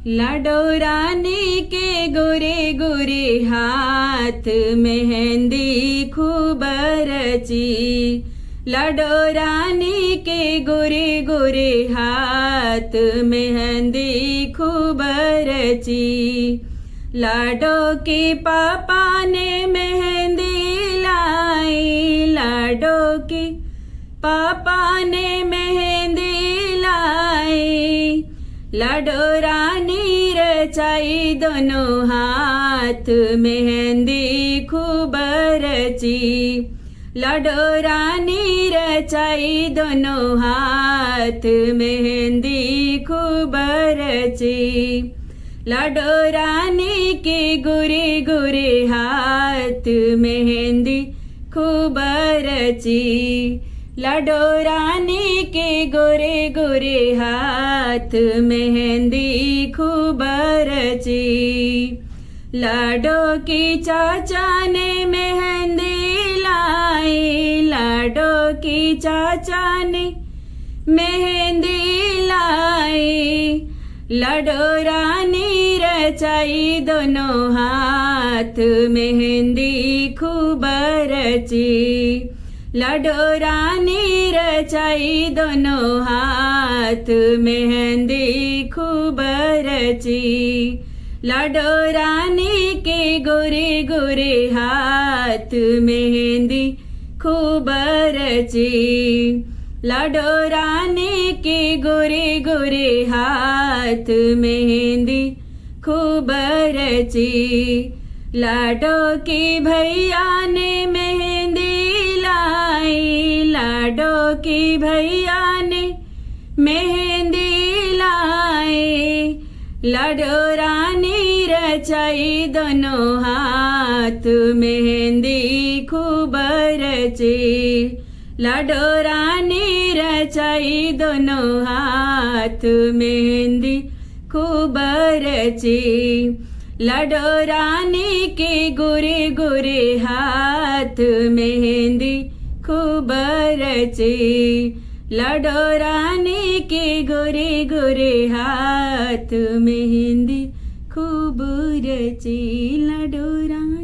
लाडो रानी के गोरे गोरे हाथ मेहंदी खूब रची। लाडो रानी के गोरे गोरे हाथ मेहंदी खूब रची। लाडो के पापा ने मेहंदी लाई। लाडो के पापा ने मेहंदी लाई। लाडो रानी रचाई दोनों हाथ मेहंदी खूब रची। लाडो रानी रचाई दोनों हाथ मेहंदी खूब रची। लाडो रानी के गोरे गोरे हाथ मेहंदी खूब रची। लाडो रानी के गोरे गोरे हाथ मेहंदी खूब रची। लाडो की चाचा ने मेहंदी लाई। लाडो की चाचा ने मेहंदी लाई। लाडो रानी रचाई दोनों हाथ मेहंदी खूब रची। लाडो रानी रचाई दोनों हाथ मेहंदी खूब रची। लाडो रानी के गोरे गोरे हाथ मेहंदी खूब रची। लाडो रानी के गोरे गोरे हाथ मेहंदी खूब रची। लाडो के भैया ने मेहंदी लाई। लाडो के भैया ने मेहंदी लाई। लाडो रानी रचाई दोनों हाथ मेहंदी खूब रची। लाडो रानी रचाई दोनों हाथ मेहंदी खूब रची। लाडो रानी के गोरे गोरे हाथ मेहंदी खूब रची। लाडो रानी के गोरे गोरे हाथ मेहंदी खूब रची। लाडो रानी